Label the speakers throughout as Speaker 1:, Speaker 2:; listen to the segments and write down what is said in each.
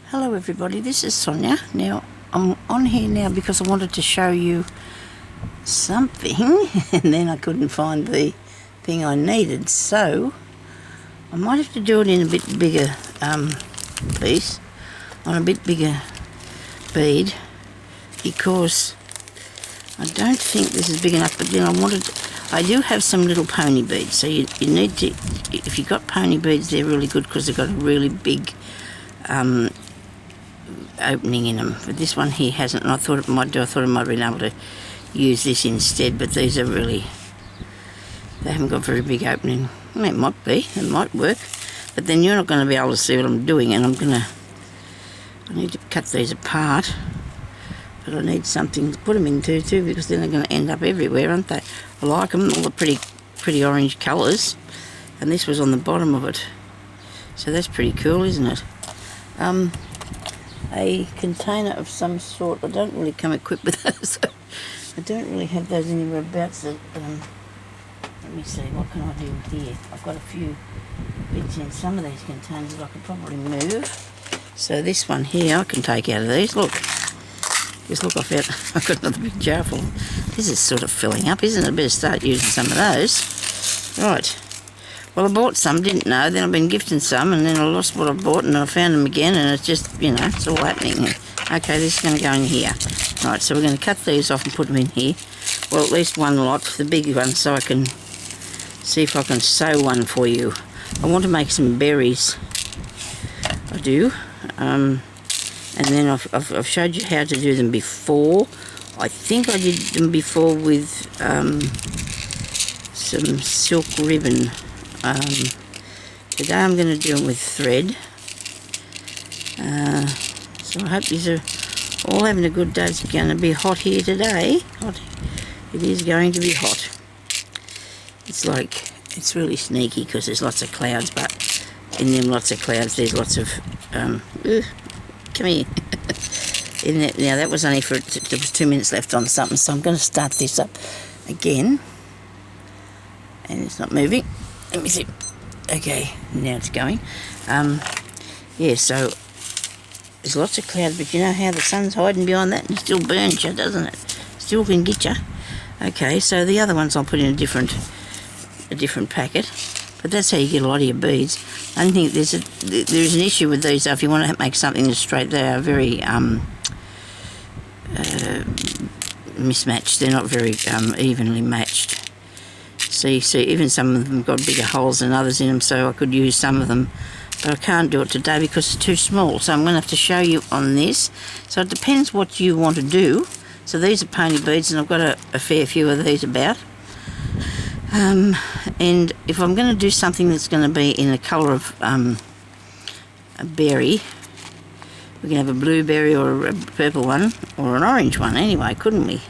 Speaker 1: Hello everybody, this is Sonya. Now I'm on here now because I wanted to show you something and then I couldn't find the thing I needed, so I might have to do it in a bit bigger piece, on a bit bigger bead, because I don't think this is big enough. But then I do have some little pony beads, so you need to, if you've got pony beads, they're really good because they've got a really big opening in them, but this one here hasn't, and I thought it might do. I thought I might have been able to use this instead, but these are really, they haven't got very big opening. Well, it might be, it might work, but then you're not going to be able to see what I'm doing, and I need to cut these apart, but I need something to put them into too, because then they're going to end up everywhere, aren't they? I like them, all the pretty orange colours, and this was on the bottom of it, so that's pretty cool, isn't it? A container of some sort. I don't really come equipped with those. I don't really have those anywhere about. So, let me see, what can I do here? I've got a few bits in some of these containers that I could probably move. So this one here I can take out of these. Look, just look, I've got another big jar full. This is sort of filling up, isn't it? I better start using some of those. Right. Well, I bought some, didn't know, then I've been gifting some, and then I lost what I bought, and I found them again, and it's just, you know, it's all happening. Okay, this is going to go in here. Right, so we're going to cut these off and put them in here. Well, at least one lot, the big one, so I can see if I can sew one for you. I want to make some berries. I do. And then I've showed you how to do them before. I think I did them before with some silk ribbon. Today I'm going to do them with thread. So I hope these are all having a good day. It's going to be hot here today. Hot. It is going to be hot. It's like, it's really sneaky because there's lots of clouds, but in them lots of clouds there's lots of, come here. In that, now that was only for, there was 2 minutes left on something, so I'm going to start this up again. And it's not moving. Let me see. Okay, now it's going. Yeah, so there's lots of clouds, but you know how the sun's hiding behind that and it still burns you, doesn't it? Still can get you. Okay, so the other ones I'll put in a different packet, but that's how you get a lot of your beads. I don't think there's an issue with these. If you want to make something that's straight, they are very mismatched. They're not very evenly matched. See, even some of them got bigger holes than others in them, so I could use some of them, but I can't do it today because it's too small, so I'm going to have to show you on this. So it depends what you want to do. So these are pony beads, and I've got a fair few of these about. And if I'm going to do something that's going to be in the colour of a berry, we can have a blueberry or a purple one, or an orange one anyway, couldn't we?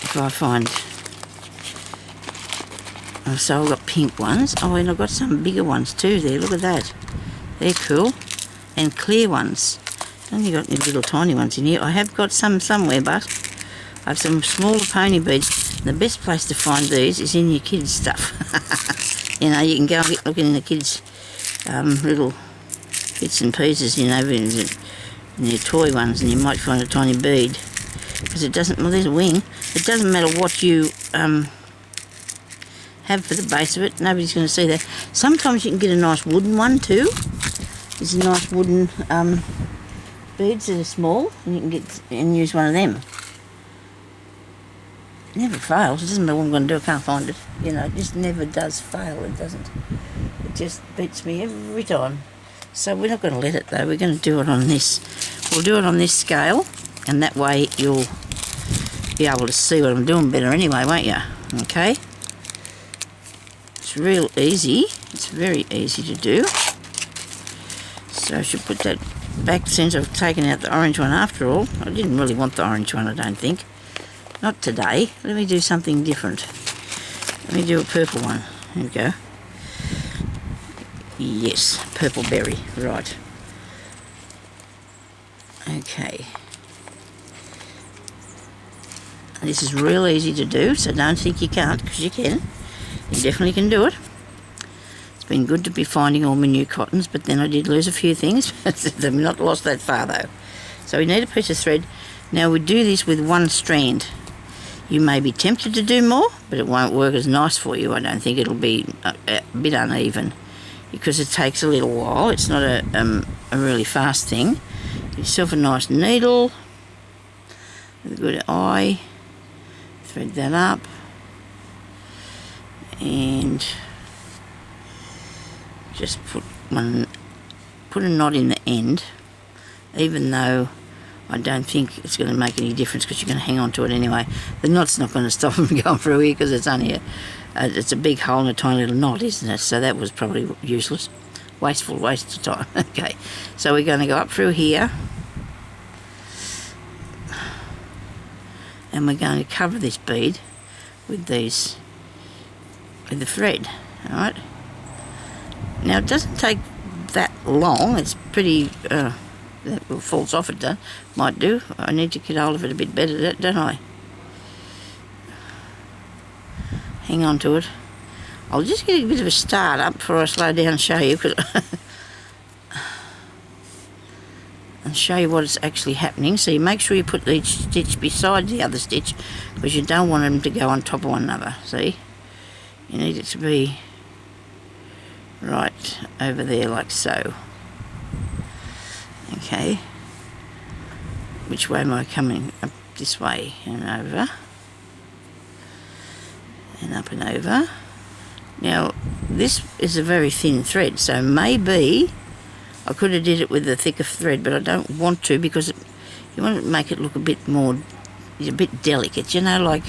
Speaker 1: If I find, so I've got pink ones. Oh, and I've got some bigger ones too there. Look at that. They're cool. And clear ones. I've only got any little tiny ones in here. I have got some somewhere, but I have some smaller pony beads. The best place to find these is in your kids' stuff. You know, you can go and get looking in the kids' little bits and pieces, you know, in their toy ones, and you might find a tiny bead. Because it doesn't, well, there's a wing. It doesn't matter what you have for the base of it. Nobody's going to see that. Sometimes you can get a nice wooden one too. There's a nice wooden beads that are small, and you can get and use one of them. It never fails. It doesn't matter what I'm going to do. I can't find it. You know, it just never does fail. It doesn't. It just beats me every time. So we're not going to let it though. We're going to do it on this. We'll do it on this scale. And that way you'll be able to see what I'm doing better anyway, won't you? Okay. It's real easy. It's very easy to do. So I should put that back since I've taken out the orange one after all. I didn't really want the orange one, I don't think. Not today. Let me do something different. Let me do a purple one. There we go. Yes, purple berry. Right. Okay. This is real easy to do, so don't think you can't, because you can. You definitely can do it. It's been good to be finding all my new cottons, but then I did lose a few things. They've not lost that far though. So we need a piece of thread. Now we do this with one strand. You may be tempted to do more, but it won't work as nice for you. I don't think. It'll be a bit uneven because it takes a little while. It's not a really fast thing. Get yourself a nice needle with a good eye. Thread that up and just put a knot in the end, even though I don't think it's going to make any difference because you're going to hang on to it anyway. The knot's not going to stop them going through here because it's only it's a big hole and a tiny little knot, isn't it? So that was probably useless, waste of time. Okay, so we're going to go up through here and we're going to cover this bead with the thread. All right. Now it doesn't take that long. It's pretty. That falls off. It does. Might do. I need to get hold of it a bit better, don't I? Hang on to it. I'll just get a bit of a start up before I slow down and show you, and show you what is actually happening. So you make sure you put each stitch beside the other stitch because you don't want them to go on top of one another. See? You need it to be right over there like so. Okay. Which way am I coming? Up this way and over. And up and over. Now, this is a very thin thread, so maybe I could have did it with a thicker thread, but I don't want to because you want to make it look a bit more, a bit delicate, you know, like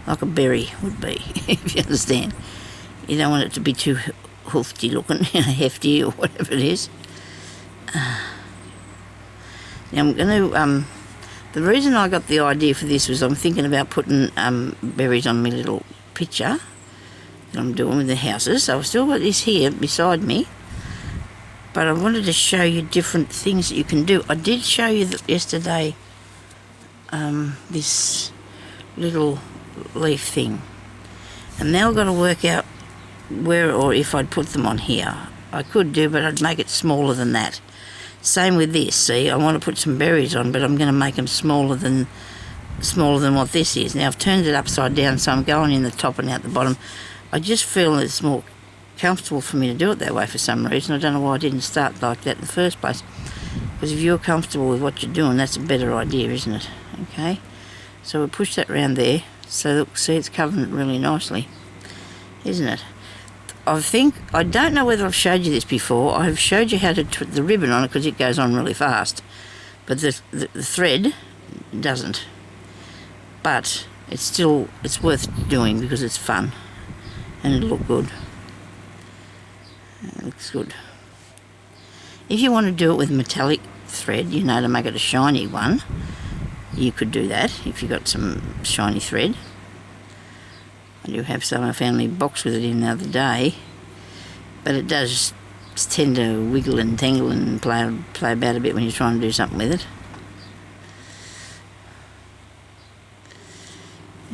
Speaker 1: a berry would be, if you understand. You don't want it to be too hoofty looking, you know, hefty or whatever it is. Now I'm going to, the reason I got the idea for this was I'm thinking about putting berries on my little picture that I'm doing with the houses. So I've still got this here beside me, but I wanted to show you different things that you can do. I did show you that yesterday, this little leaf thing, and now I've got to work out where or if I'd put them on here. I could do, but I'd make it smaller than that. Same with this. See, I want to put some berries on, but I'm going to make them smaller than what this is. Now I've turned it upside down, so I'm going in the top and out the bottom. I just feel it's more comfortable for me to do it that way for some reason. I don't know why I didn't start like that in the first place. Because if you're comfortable with what you're doing, that's a better idea, isn't it? Okay, so we'll push that round there. So look, see, it's covering it really nicely, isn't it? I don't know whether I've showed you this before. I've showed you how to put the ribbon on it because it goes on really fast, but the thread doesn't. But it's worth doing because it's fun and it'll look good. It looks good. If you want to do it with metallic thread, you know, to make it a shiny one, you could do that if you got some shiny thread. I do have some. I found my box with it in the other day, but it does tend to wiggle and tangle and play about a bit when you're trying to do something with it.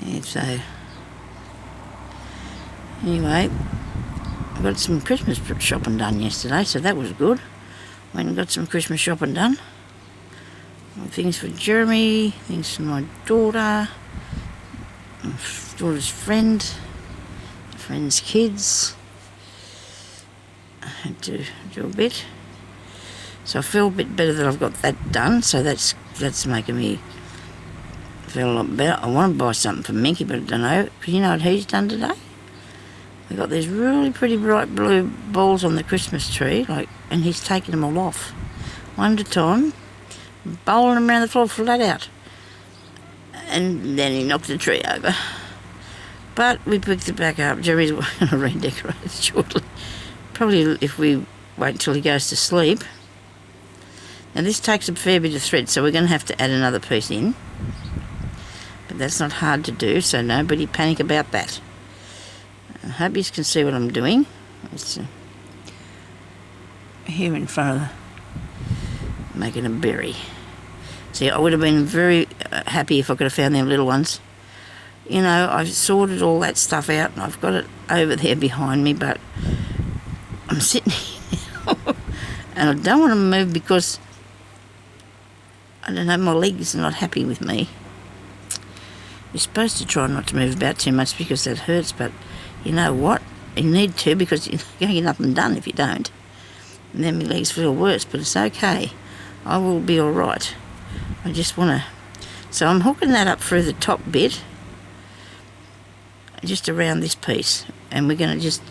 Speaker 1: Yeah, so anyway, I got some Christmas shopping done yesterday, so that was good. Went and got some Christmas shopping done. Things for Jeremy, things for my daughter, my daughter's friend's kids. I had to do a bit. So I feel a bit better that I've got that done, so that's making me feel a lot better. I want to buy something for Minky, but I don't know, because you know what he's done today? We got these really pretty bright blue balls on the Christmas tree, and he's taken them all off, one at a time, bowling them around the floor flat out. And then he knocked the tree over. But we picked it back up. Jerry's going to redecorate it shortly. Probably if we wait until he goes to sleep. Now this takes a fair bit of thread, so we're going to have to add another piece in. But that's not hard to do, so nobody panic about that. I hope you can see what I'm doing. It's here in front of making a berry. See, I would have been very happy if I could have found them little ones. You know, I've sorted all that stuff out and I've got it over there behind me, but I'm sitting here and I don't want to move because, I don't know, my legs are not happy with me. You're supposed to try not to move about too much because that hurts, but you know what? You need to, because you're going to get nothing done if you don't. And then my legs feel worse, but it's okay. I will be all right. I just want to... So I'm hooking that up through the top bit, just around this piece, and we're going to just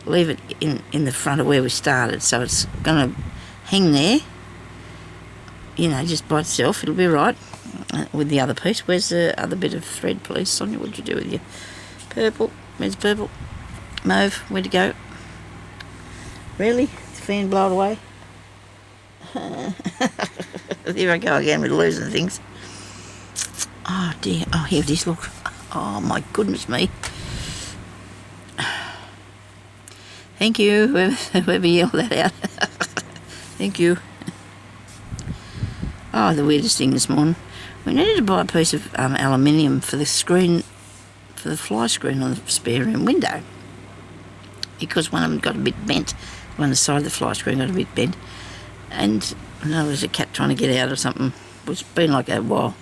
Speaker 1: leave it in the front of where we started, so it's going to hang there, you know, just by itself. It'll be right with the other piece. Where's the other bit of thread, please, Sonya? What'd you do with your purple? Where's purple? Mauve, where'd it go? Really? The fan blow it away? Here I go again with losing things. Oh dear. Oh, here it is, look. Oh my goodness me. Thank you, whoever yelled that out. Thank you. Oh, the weirdest thing this morning. We needed to buy a piece of aluminium for the screen, for the fly screen on the spare room window, because one of them got a bit bent. One side of the fly screen got a bit bent, and I know there's a cat trying to get out or something. It's been like that a while.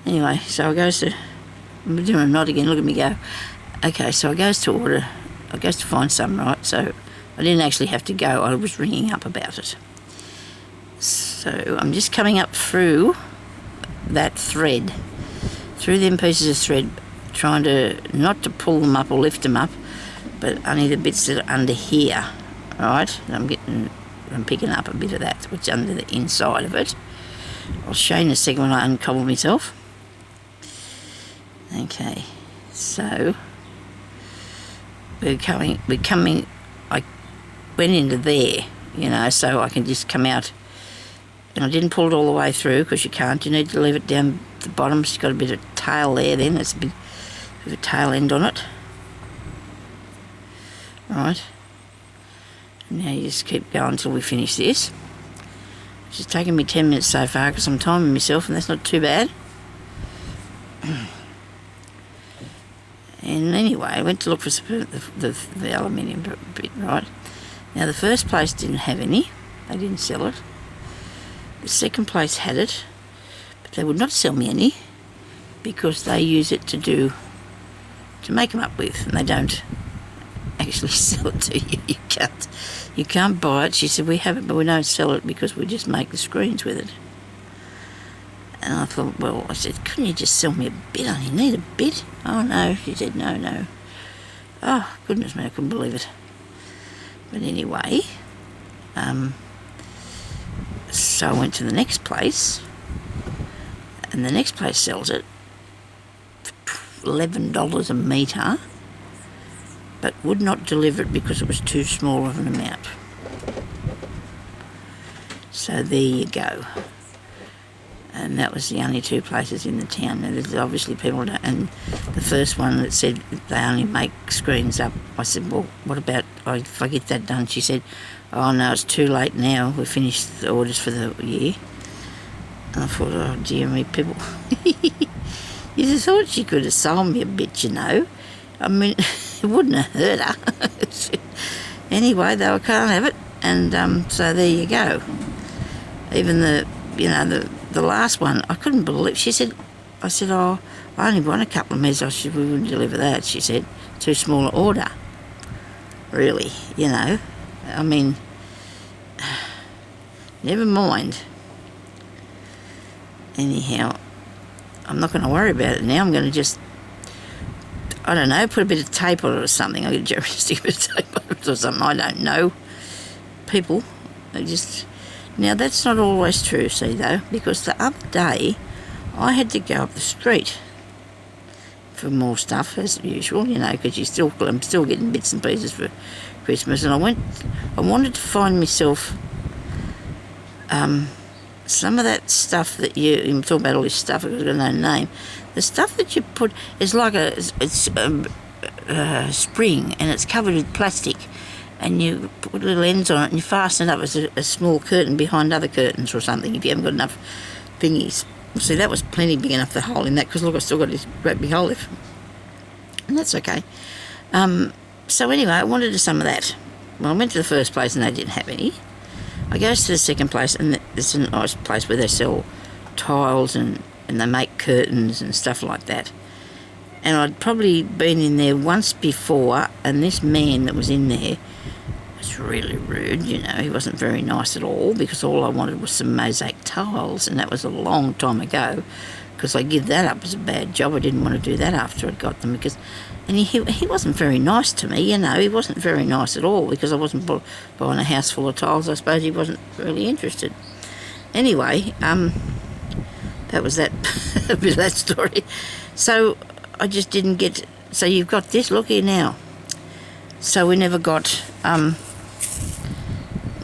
Speaker 1: Anyway, so I goes to... I'm doing a nod again, look at me go. Okay, so I goes to find some, right? So I didn't actually have to go, I was ringing up about it. So I'm just coming up through that thread, through them pieces of thread, trying to, not to pull them up or lift them up, but only the bits that are under here, right? And I'm picking up a bit of that, which is under the inside of it. I'll show you in a second when I uncobble myself. Okay, so we're coming, I went into there, you know, so I can just come out, and I didn't pull it all the way through, because you can't, you need to leave it down the bottom. It's got a bit of tail there then, it's a bit of a tail end on it. Right, now you just keep going until we finish this. It's just taken me 10 minutes so far, because I'm timing myself, and that's not too bad. And anyway, I went to look for the aluminium bit, right? Now, the first place didn't have any. They didn't sell it. The second place had it, but they would not sell me any because they use it to make them up with, and they don't actually sell it to you. You can't buy it. She said, we have it, but we don't sell it because we just make the screens with it. And I thought, well, I said, couldn't you just sell me a bit? I only need a bit. Oh, no. She said, no. Oh, goodness me, I couldn't believe it. But anyway, so I went to the next place, and the next place sells it for $11 a metre, but would not deliver it because it was too small of an amount. So there you go. And that was the only two places in the town. Now, there's obviously people don't, and the first one that said they only make screens up, I said, well, what about if I get that done? She said, oh no, it's too late now, we've finished the orders for the year. And I thought, oh dear me, people. You just thought she could have sold me a bit, you know. I mean, it wouldn't have hurt her. Anyway, they can't have it, and so there you go. Even the last one, I couldn't believe. She said, I said, oh, I only want a couple of metres. I said, we wouldn't deliver that. She said, too small an order. Really, you know. I mean, never mind. Anyhow, I'm not going to worry about it now. I'm going to just, I don't know, put a bit of tape on it or something. I'll get Jerry to stick a bit of tape on it or something. I don't know. People, they just... Now, that's not always true, see, though, because the other day I had to go up the street for more stuff, as usual, you know, because I'm still getting bits and pieces for Christmas, and I wanted to find myself some of that stuff that you talk about all this stuff, I've got no name, the stuff that you put is like it's a spring, and it's covered with plastic, and you put little ends on it and you fasten it up as a small curtain behind other curtains or something if you haven't got enough thingies. See, that was plenty big enough, the hole in that, because look, I've still got this great big hole left. And that's okay. So anyway, I wanted some of that. well, I went to the first place and they didn't have any. I go to the second place, and it's a nice place where they sell tiles and they make curtains and stuff like that. And I'd probably been in there once before, and this man that was in there was really rude, you know. He wasn't very nice at all, because all I wanted was some mosaic tiles, and that was a long time ago, because I give that up as a bad job. I didn't want to do that after I'd got them, and he wasn't very nice to me, you know. He wasn't very nice at all, because I wasn't buying a house full of tiles. I suppose he wasn't really interested. Anyway, that was that a bit of that story. So I just didn't get. So you've got this. Look here now. So we never got.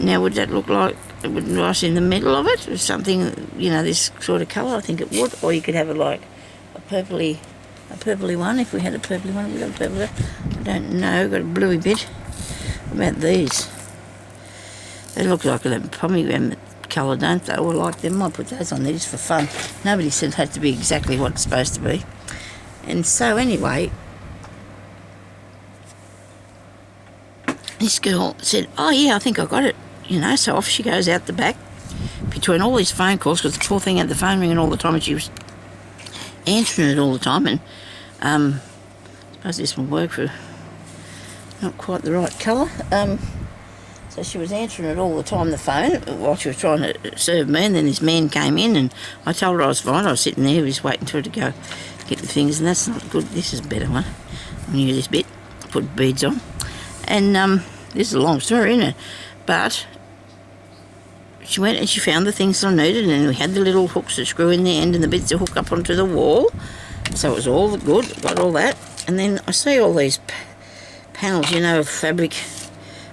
Speaker 1: Now would that look like it would be nice in the middle of it, or something? You know, this sort of colour. I think it would. Or you could have it like a purpley one. If we had a purpley one, we got a purpley one. I don't know. Got a bluey bit. What about these? They look like a pomegranate colour, don't they? I like them. I put those on there just for fun. Nobody said it had to be exactly what it's supposed to be. And so anyway, this girl said, oh yeah, I think I got it. You know, so off she goes out the back between all these phone calls, because the poor thing had the phone ringing all the time and she was answering it all the time. And I suppose this will work for not quite the right colour. So she was answering it all the time, the phone, while she was trying to serve me, and then this man came in and I told her I was fine. I was sitting there, he was waiting for her to go get the things, and that's not good. This is a better one. I knew this bit. Put beads on. And this is a long story, isn't it? But she went and she found the things I needed, and we had the little hooks that screw in the end and the bits that hook up onto the wall. So it was all good, got all that. And then I see all these panels, you know, fabric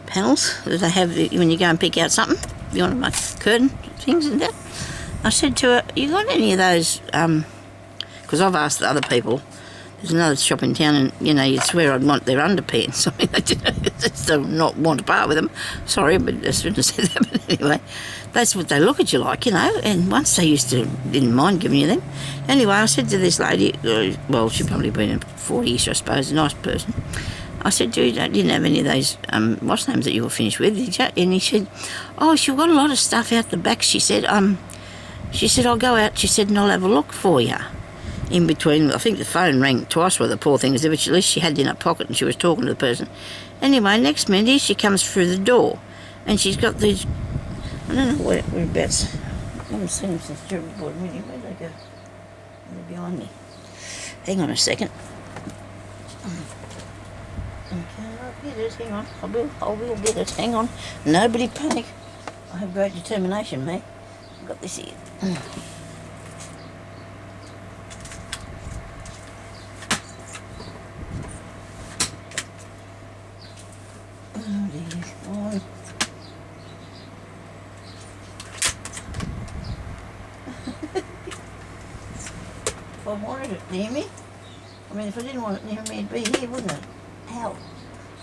Speaker 1: panels that they have when you go and pick out something. You want to make curtain things and that. I said to her, you got any of those? Because I've asked the other people. There's another shop in town, and you know, you'd swear I'd want their underpants. I mean, they just do not want to part with them. Sorry, but I shouldn't have said that. But anyway, that's what they look at you like, you know. And once they didn't mind giving you them. Anyway, I said to this lady, well, she'd probably been 40ish, I suppose, a nice person. I said, you didn't have any of those wash names that you were finished with, did you? And he said, oh, she's got a lot of stuff out the back. She said, I'll go out, she said, and I'll have a look for you. In between, I think the phone rang twice while the poor thing was there, but at least she had it in her pocket and she was talking to the person. Anyway, next minute she comes through the door, and she's got these, I don't know whereabouts. I haven't seen them since Jeremy board meeting. Where'd they go? They're behind me. Hang on a second. Okay, I'll get it. Hang on. I will get it. Hang on. Nobody panic. I have great determination, mate. I've got this here. If I wanted it near me, I mean, if I didn't want it near me, it'd be here, wouldn't it? Ow,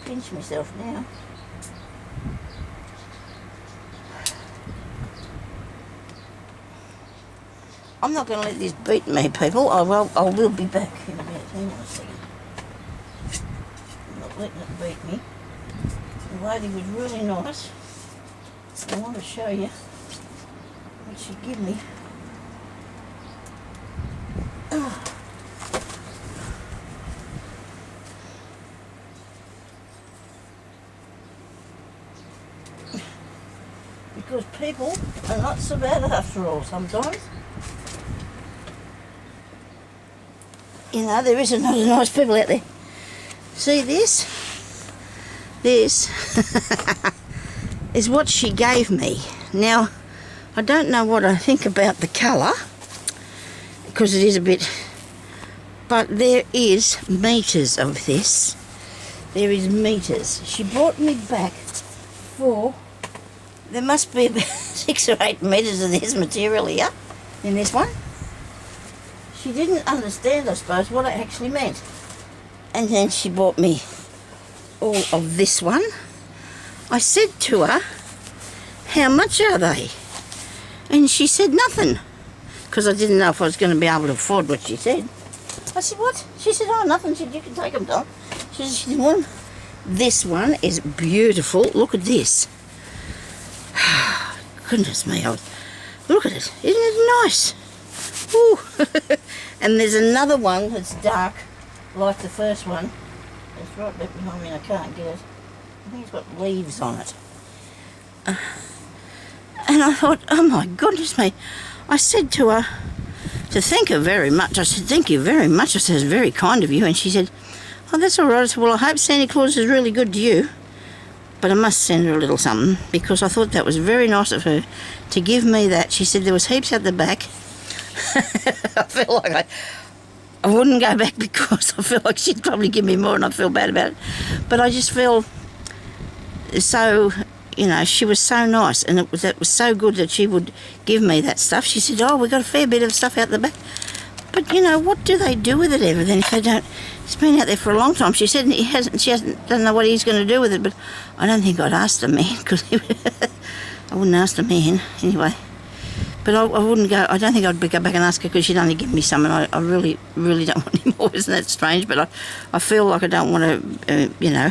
Speaker 1: pinch myself now. I'm not going to let this beat me, people. I will be back in a minute. Hang on a second. I'm not letting it beat me. The lady was really nice. I want to show you what she gave me. Oh. Because people are not so bad after all sometimes. You know, there is a lot of nice people out there. See this? This is what she gave me. Now, I don't know what I think about the colour, because it is a bit, but there is meters of this. There is meters. She brought me back for, there must be about 6 or 8 meters of this material here, in this one. She didn't understand, I suppose, what it actually meant. And then she bought me all of this one. I said to her, how much are they? And she said nothing, because I didn't know if I was going to be able to afford what she said. I said, what? She said, oh, nothing. She said, you can take them, Don. She said she didn't want them. This one is beautiful. Look at this. Goodness me, look at it. Isn't it nice? Ooh. And there's another one that's dark, like the first one. It's right back behind me and I can't get it. I think it's got leaves on it. And I thought, oh my goodness me. I said to her, to thank her very much. I said, thank you very much. I said, it's very kind of you. And she said, oh, that's all right. I said, well, I hope Santa Claus is really good to you. But I must send her a little something because I thought that was very nice of her to give me that. She said there was heaps at the back. I felt like I wouldn't go back because I feel like she'd probably give me more and I feel bad about it. But I just feel so, you know, she was so nice and it was so good that she would give me that stuff. She said, oh, we've got a fair bit of stuff out the back. But, you know, what do they do with it ever then if they don't? It's been out there for a long time. She said doesn't know what he's going to do with it, but I don't think I'd ask the man because I wouldn't ask the man anyway. But I wouldn't go, I don't think I'd go back and ask her because she'd only give me some and I really, really don't want any more. Isn't that strange? But I feel like I don't want to, you know,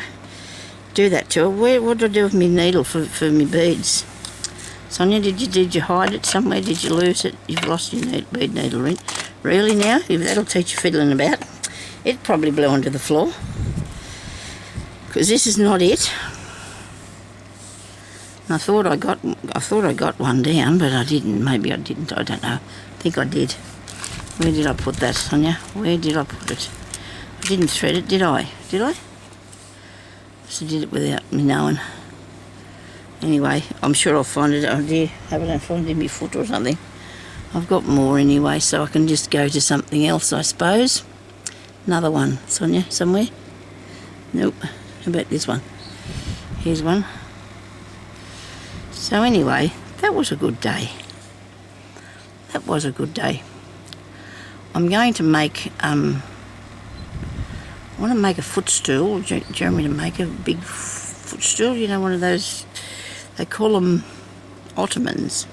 Speaker 1: do that to her. What do I do with my needle for my beads? Sonia, did you hide it somewhere? Did you lose it? You've lost your bead needle ring. Really now? That'll teach you fiddling about. It probably blew onto the floor. Because this is not it. I thought I got one down, but I didn't. Maybe I didn't. I don't know. I think I did. Where did I put that, Sonia? Where did I put it? I didn't thread it, did I? Did I? So I did it without me knowing. Anyway, I'm sure I'll find it. Oh dear, I don't find it in my foot or something. I've got more anyway, so I can just go to something else, I suppose. Another one, Sonia, somewhere? Nope. How about this one? Here's one. So anyway, that was a good day. That was a good day. I'm going to make, I want to make a footstool. Do you want me to make a big footstool? You know, one of those, they call them ottomans.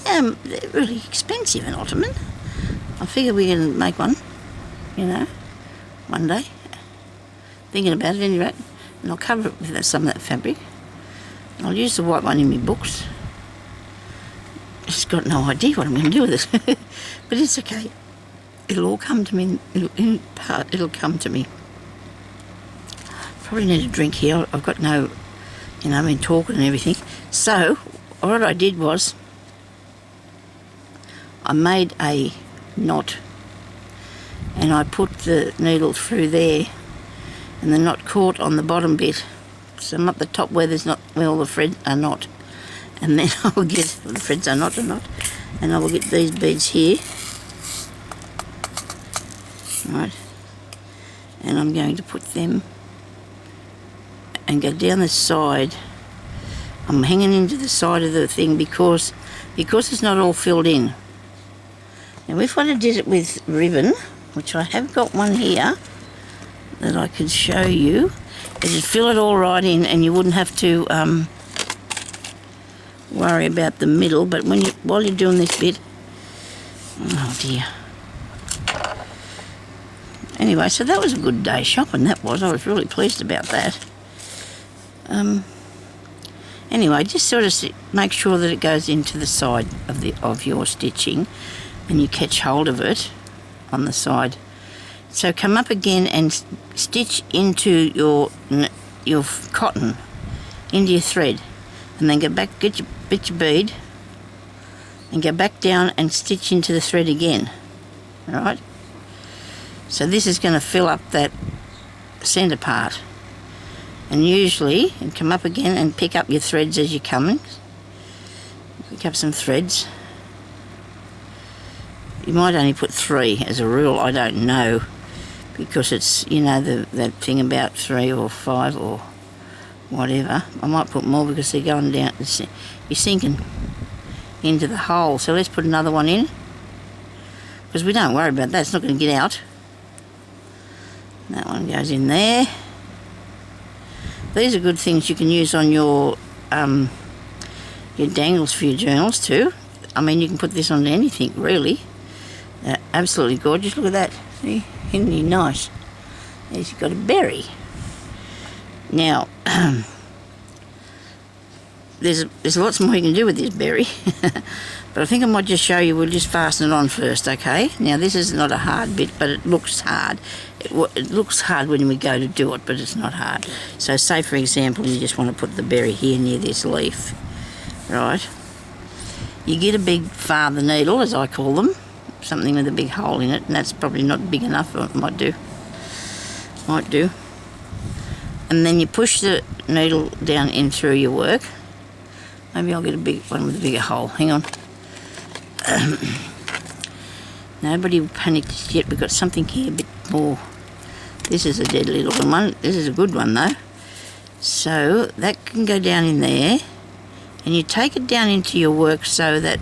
Speaker 1: They're really expensive, an ottoman. I figure we can make one, you know, one day. Thinking about it anyway. And I'll cover it with some of that fabric. I'll use the white one in my books. Just got no idea what I'm going to do with it. But it's okay. It'll all come to me. In part, it'll come to me. Probably need a drink here. I've got no, you know, I've been talking and everything. So, what I did was, I made a knot and I put the needle through there and the knot caught on the bottom bit. So not the top where there's not, where all the threads are not. And then I will get, well, the threads are not, and I will get these beads here. Right. And I'm going to put them and go down the side. I'm hanging into the side of the thing because it's not all filled in. Now if I did it with ribbon, which I have got one here that I could show you, it'd fill it all right in and you wouldn't have to worry about the middle. But while you're doing this bit, oh dear. Anyway, so that was a good day shopping, that was. I was really pleased about that. Anyway, just sort of make sure that it goes into the side of your stitching and you catch hold of it on the side. So come up again and stitch into your cotton, into your thread, and then go back, get your bead, and go back down and stitch into the thread again. All right. So this is going to fill up that centre part, and usually, and come up again and pick up your threads as you're coming. Pick up some threads. You might only put 3 as a rule. I don't know. Because it's, you know, that thing about 3 or 5 or whatever. I might put more because they're going down, you're sinking into the hole. So let's put another one in. Because we don't worry about that, it's not going to get out. That one goes in there. These are good things you can use on your dangles for your journals too. I mean, you can put this on anything, really. Absolutely gorgeous, look at that. See? Isn't he nice? He's got a berry. Now, there's lots more you can do with this berry, but I think I might just show you. We'll just fasten it on first, okay? Now this is not a hard bit, but it looks hard. It looks hard when we go to do it, but it's not hard. So say for example you just want to put the berry here near this leaf, right? You get a big father needle, as I call them, something with a big hole in it, and that's probably not big enough, but it might do. And then you push the needle down in through your work. Maybe I'll get a big one with a bigger hole. Hang on. Nobody panicked yet. We've got something here a bit more. This is a dead little one. This is a good one though. So that can go down in there, and you take it down into your work so that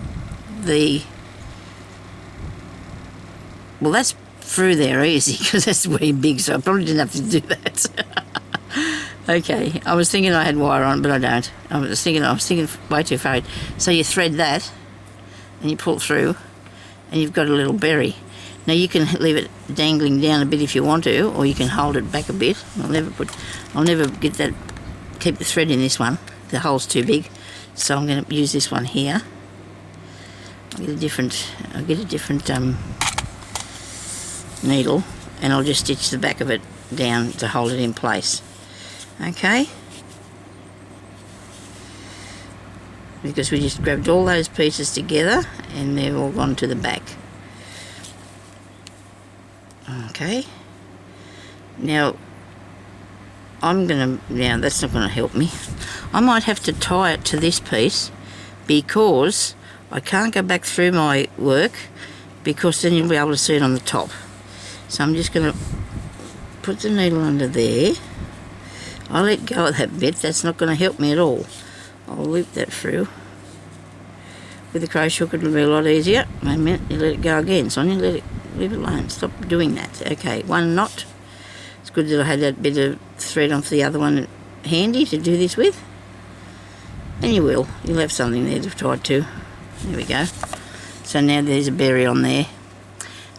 Speaker 1: well, that's through there easy because that's way big, so I probably didn't have to do that. Okay, I was thinking I had wire on, but I don't. I was thinking way too far. So you thread that, and you pull it through, and you've got a little berry. Now you can leave it dangling down a bit if you want to, or you can hold it back a bit. I'll never get that. Keep the thread in this one. The hole's too big, so I'm going to use this one here. I'll get a different needle, and I'll just stitch the back of it down to hold it in place. Okay, because we just grabbed all those pieces together and they've all gone to the back. Okay, now that's not going to help me. I might have to tie it to this piece because I can't go back through my work, because then you'll be able to see it on the top. So I'm just going to put the needle under there. I'll let go of that bit. That's not going to help me at all. I'll loop that through. With the crochet hook it'll be a lot easier. Wait a minute, you let it go again, Sonya. Leave it alone. Stop doing that. Okay, one knot. It's good that I had that bit of thread off the other one handy to do this with. And you'll have something there to tie to. There we go. So now there's a berry on there.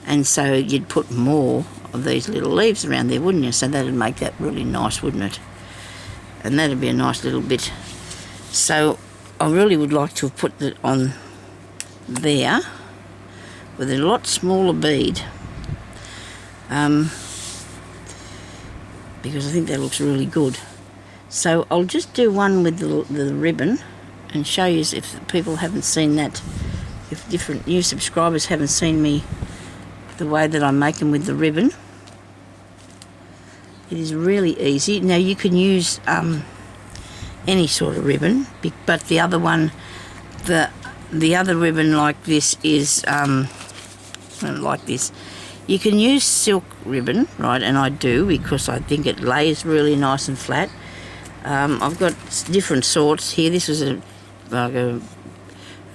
Speaker 1: And so you'd put more of these little leaves around there, wouldn't you? So that'd make that really nice, wouldn't it? And that'd be a nice little bit. So I really would like to have put it on there with a lot smaller bead, because I think that looks really good. So I'll just do one with the ribbon and show you if people haven't seen that, if different new subscribers haven't seen me the way that I make them with the ribbon. It is really easy. Now you can use any sort of ribbon, but the other one, the other ribbon like this is like this. You can use silk ribbon, right? And I do, because I think it lays really nice and flat. I've got different sorts here. This is like a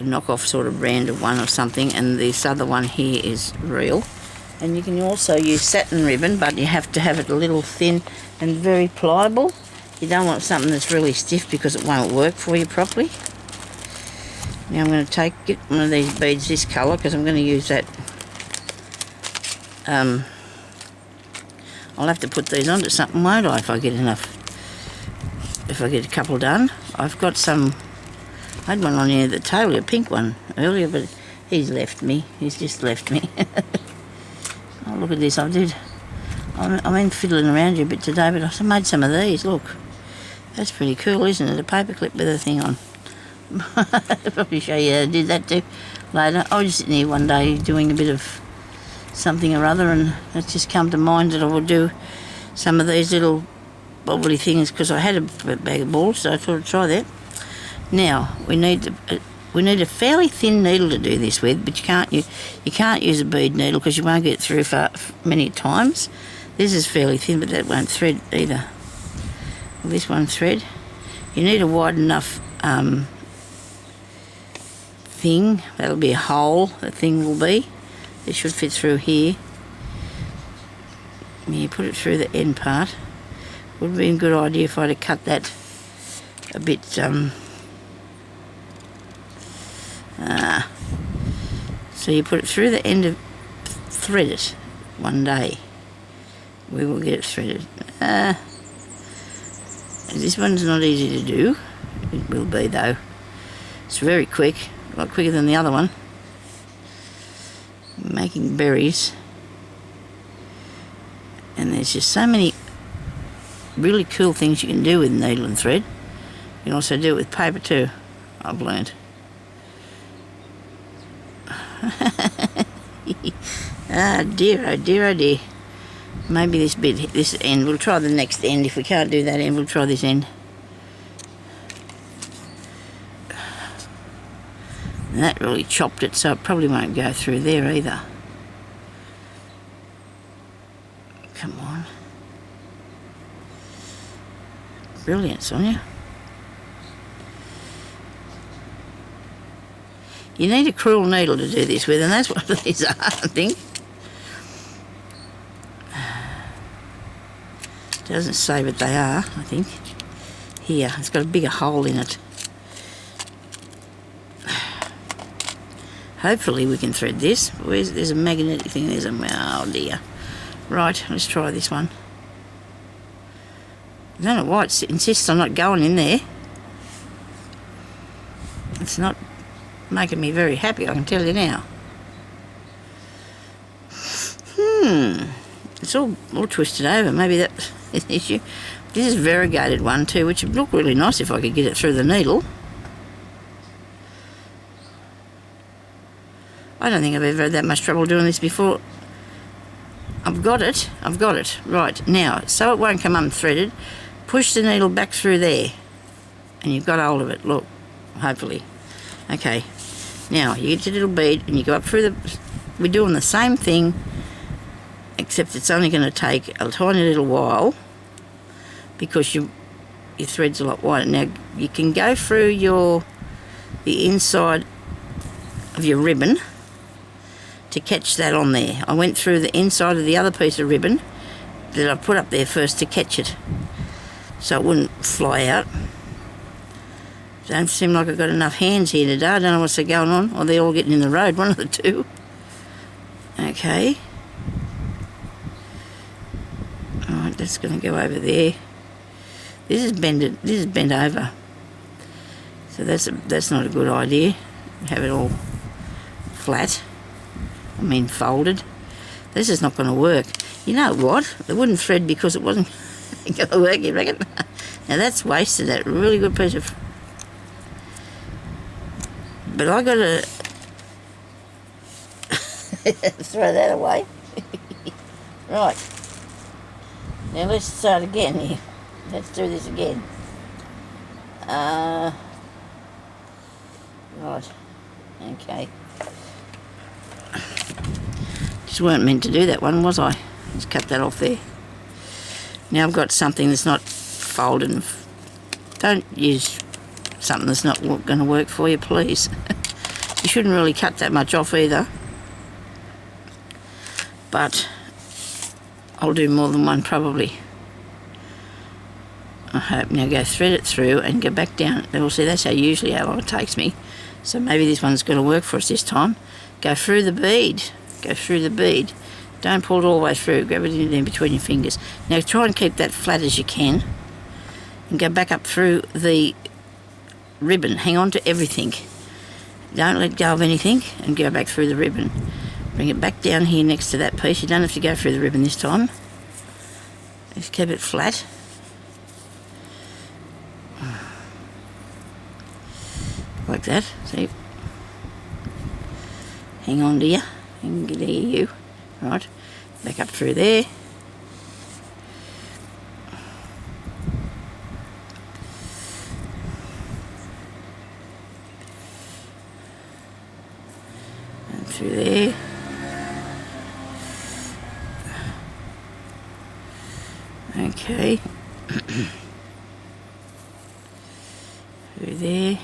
Speaker 1: knockoff sort of brand of one or something, and this other one here is real. And you can also use satin ribbon, but you have to have it a little thin and very pliable. You don't want something that's really stiff because it won't work for you properly. Now I'm going to get one of these beads this colour, because I'm going to use that. I'll have to put these onto something, won't I, if I get enough. If I get a couple done. I've got some. I had one on here, the tail, a pink one earlier, but he's left me. He's just left me. Oh, look at this. I've been fiddling around you a bit today, but I made some of these. Look, that's pretty cool, isn't it? A paper clip with a thing on. I'll probably show you how I did that too later. I was sitting here one day doing a bit of something or other, and it's just come to mind that I would do some of these little bobbly things, because I had a bag of balls, so I thought I'd try that. Now we need a fairly thin needle to do this with, but you can't use a bead needle because you won't get it through for many times. This is fairly thin, but that won't thread either. Well, this won't thread. You need a wide enough thing. That'll be a hole. The thing will be. It should fit through here. You put it through the end part. Would have been a good idea if I'd have cut that a bit. So you put it through the end of, thread it one day. We will get it threaded. This one's not easy to do. It will be though. It's very quick, a lot quicker than the other one. Making berries. And there's just so many really cool things you can do with needle and thread. You can also do it with paper too, I've learned. Ah dear, oh dear, oh dear. Maybe this end, we'll try the next end. If we can't do that end, we'll try this end. And that really chopped it, so it probably won't go through there either. Come on. Brilliant, Sonya. You need a cruel needle to do this with, and that's what these are, I think. Doesn't say what they are, I think. Here, it's got a bigger hole in it. Hopefully we can thread this. There's a magnetic thing, oh dear. Right, let's try this one. I don't know why it insists on not going in there. It's not making me very happy, I can tell you now. It's all twisted over. Maybe that's an issue. This is a variegated one too, which would look really nice if I could get it through the needle. I don't think I've ever had that much trouble doing this before. I've got it. Right, now, so it won't come unthreaded, push the needle back through there. And you've got hold of it, look, hopefully. Okay, now you get your little bead and you go up through the... We're doing the same thing, except it's only going to take a tiny little while because your thread's a lot wider. Now, you can go through the inside of your ribbon to catch that on there. I went through the inside of the other piece of ribbon that I put up there first to catch it, so it wouldn't fly out. Don't seem like I've got enough hands here today. I don't know what's going on. Or they're all getting in the road, one of the two. Okay. Alright, that's going to go over there. This is bent over. So that's not a good idea. Have it all flat. I mean folded. This is not going to work. You know what? It wouldn't thread because it wasn't going to work, you reckon? Now that's wasted, that really good piece of... But I got to throw that away. Right. Now let's start again here. Let's do this again. Right. Okay. Just weren't meant to do that one, was I? Just cut that off there. Now I've got something that's not folded. And don't use something that's not going to work for you, please. You shouldn't really cut that much off either. But I'll do more than one probably. I hope. Now go thread it through and go back down. We'll see, that's usually how long it takes me. So maybe this one's going to work for us this time. Go through the bead. Go through the bead. Don't pull it all the way through. Grab it in between your fingers. Now try and keep that flat as you can. And go back up through the ribbon. Hang on to everything. Don't let go of anything and go back through the ribbon. Bring it back down here next to that piece. You don't have to go through the ribbon this time. Just keep it flat. Like that, see? Hang on to you. And there you. Right. Back up through there. And through there. Okay. Through there.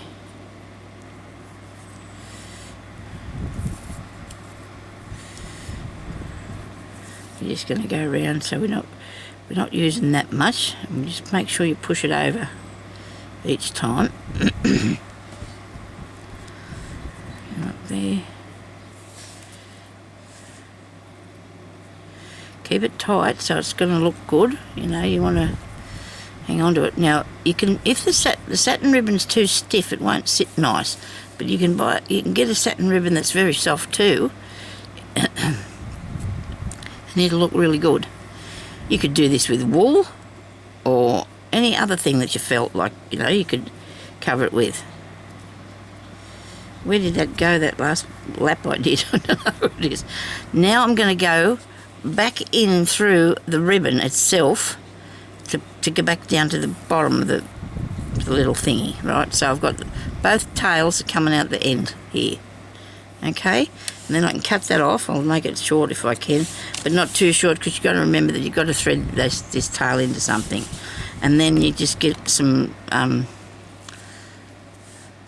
Speaker 1: You're just going to go around, so we're not using that much. And just make sure you push it over each time. Up there. Keep it tight so it's going to look good. You know, you want to hang on to it. Now you can, if the satin ribbon's too stiff, it won't sit nice. But you can get a satin ribbon that's very soft too, and it'll look really good. You could do this with wool or any other thing that you felt like, you know, you could cover it with. Where did that go, that last lap I did? I don't know where it is. Now I'm going to go back in through the ribbon itself to go back down to the bottom of the little thingy, right? So I've got both tails coming out the end here, okay? And then I can cut that off. I'll make it short if I can, but not too short, because you've got to remember that you've got to thread this tail into something. And then you just get some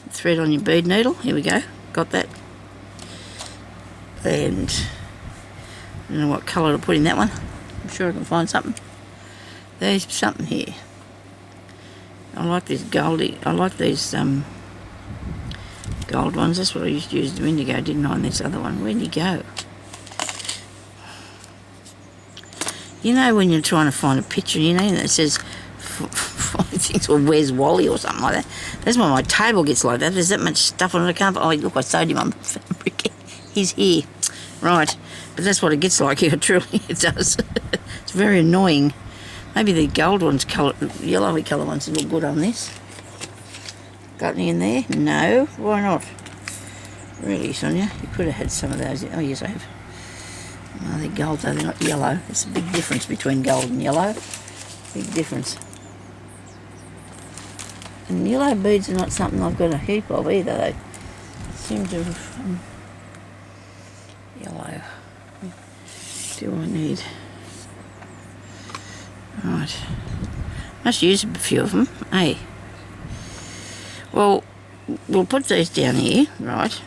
Speaker 1: thread on your bead needle. Here we go, got that. And I don't know what colour to put in that one. I'm sure I can find something. There's something here. I like these goldy, I like these gold ones. That's what I used to use the indigo, didn't I, on this other one? Where'd you go? You know when you're trying to find a picture, you know, that says things, or where's Wally or something like that. That's why my table gets like that. There's that much stuff on it. I can't. Oh, look, I sewed him on the fabric. He's here. Right. But that's what it gets like here, truly. It does. It's very annoying. Maybe the gold ones, yellowy colour ones look good on this. Got any in there? No. Why not? Really, Sonya? You could have had some of those. Oh, yes, I have. Oh, they're gold, though. They're not yellow. There's a big difference between gold and yellow. Big difference. And yellow beads are not something I've got a heap of either. They seem to have... yellow. Do I need... Right. Must use a few of them, eh? Well, we'll put these down here, right?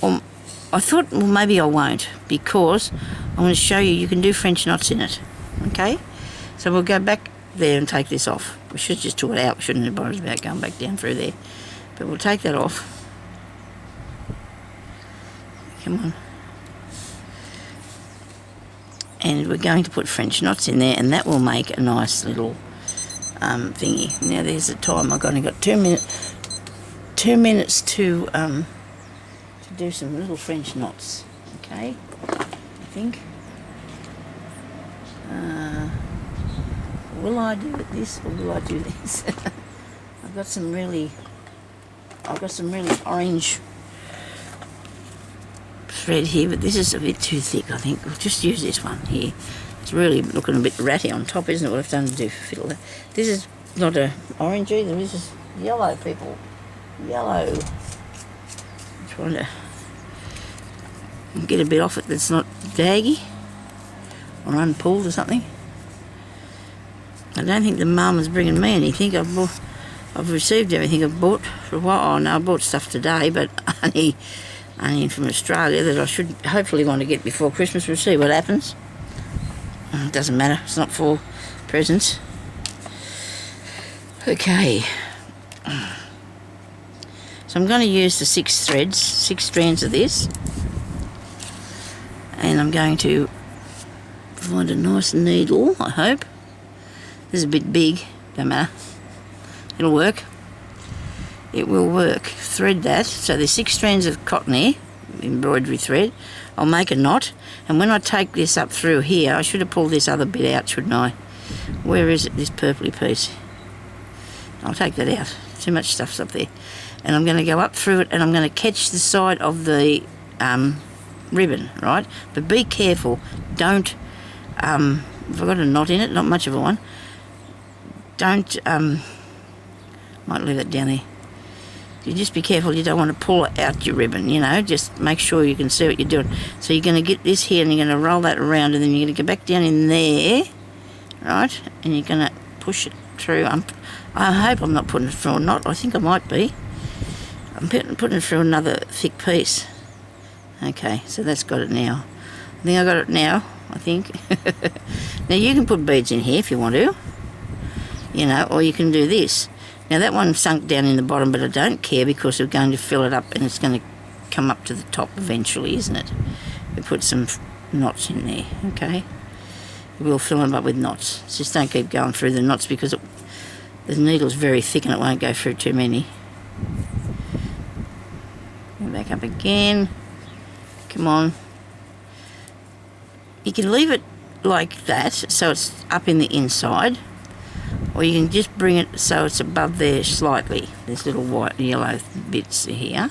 Speaker 1: I thought, well, maybe I won't, because I'm going to show you can do French knots in it, okay? So we'll go back there and take this off. We should just took it out. We shouldn't have bothered about going back down through there. But we'll take that off. Come on. And we're going to put French knots in there, and that will make a nice little thingy. Now there's the time. I've only got 2 minutes. 2 minutes to do some little French knots. Okay, I think. Will I do this or will I do this? I've got some really orange thread here, but this is a bit too thick, I think. We'll just use this one here. It's really looking a bit ratty on top, isn't it, what I've done to do fiddle that. This is not a orange either, this is yellow, people. Yellow. I'm trying to get a bit off it that's not daggy or unpulled or something. I don't think the mum is bringing me anything. I've received everything I've bought for a while. Oh no, I bought stuff today, but only from Australia that I should hopefully want to get before Christmas. We'll see what happens. It doesn't matter. It's not for presents. Okay. So I'm going to use the 6 strands of this. And I'm going to find a nice needle, I hope. This is a bit big. Don't matter. It'll work. It will work. Thread that. So there's 6 strands of cotton here, embroidery thread. I'll make a knot, and when I take this up through here, I should have pulled this other bit out, shouldn't I? Where is it, this purpley piece? I'll take that out. Too much stuff's up there. And I'm going to go up through it, and I'm going to catch the side of the ribbon, right? But be careful. Don't, if I've got a knot in it, not much of a one, don't, might leave that down there. You just be careful, you don't want to pull out your ribbon, you know, just make sure you can see what you're doing. So you're going to get this here and you're going to roll that around, and then you're going to go back down in there, right, and you're going to push it through. I hope I'm not putting it through a knot. I think I might be. I'm putting it through another thick piece. Okay, so that's got it now. I think I got it now, I think. Now you can put beads in here if you want to, you know, or you can do this. Now that one sunk down in the bottom, but I don't care because we're going to fill it up and it's going to come up to the top eventually, isn't it? We put some knots in there, okay? We'll fill them up with knots. Just don't keep going through the knots because The needle's very thick and it won't go through too many. Go back up again. Come on. You can leave it like that, so it's up in the inside, or you can just bring it so it's above there slightly. There's little white and yellow bits here.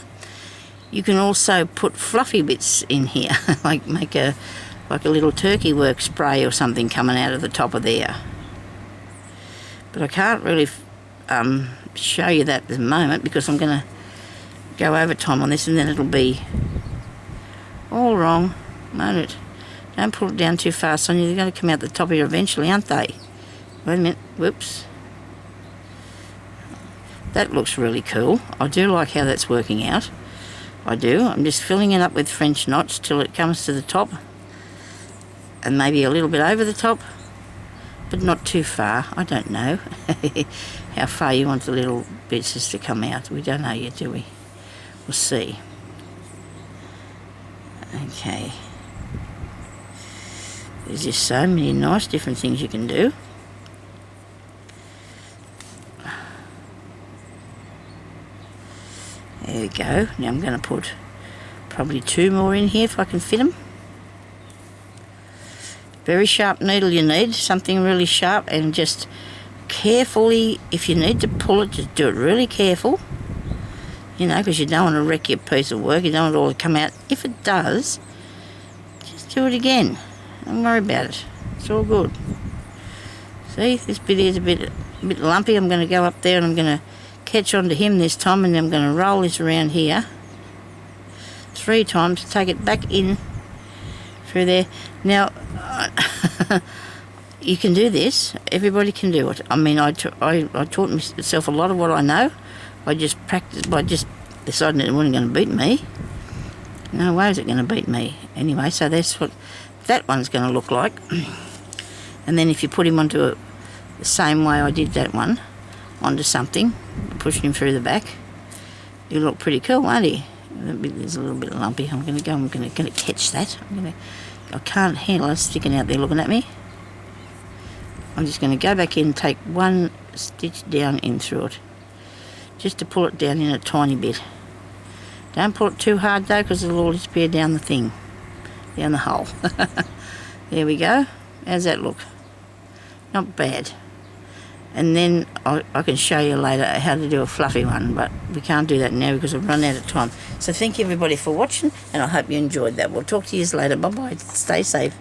Speaker 1: You can also put fluffy bits in here, like make a little turkey work spray or something coming out of the top of there. But I can't really show you that at the moment because I'm going to go overtime on this and then it'll be all wrong, won't it? Don't pull it down too far, Sonya. They're going to come out the top here eventually, aren't they? Wait a minute. Whoops. That looks really cool. I do like how that's working out. I do. I'm just filling it up with French knots till it comes to the top. And maybe a little bit over the top. But not too far. I don't know how far you want the little bits to come out. We don't know yet, do we? We'll see. Okay. There's just so many nice different things you can do. There we go. Now I'm going to put probably 2 more in here if I can fit them. Very sharp needle you need, something really sharp, and just carefully, if you need to pull it, just do it really careful. You know, because you don't want to wreck your piece of work, you don't want it all to come out. If it does, just do it again. Don't worry about it. It's all good. See, this bit is a bit lumpy. I'm going to go up there and I'm going to catch onto him this time, and then I'm going to roll this around here 3 times, take it back in through there. Now, you can do this. Everybody can do it. I mean, I taught myself a lot of what I know. I just practiced by just deciding it wasn't going to beat me. No way is it going to beat me. Anyway, so that's what that one's going to look like. And then if you put him onto the same way I did that one, onto something, pushing him through the back, he'll look pretty cool, won't he? There's a little bit lumpy. I'm going to catch that. I can't handle it sticking out there looking at me. I'm just going to go back in and take 1 stitch down in through it, just to pull it down in a tiny bit. Don't pull it too hard though, because it'll all disappear down the thing, down the hole. There we go. How's that look? Not bad. And then I can show you later how to do a fluffy one, but we can't do that now because I've run out of time. So thank you everybody for watching, and I hope you enjoyed that. We'll talk to you later. Bye bye. Stay safe.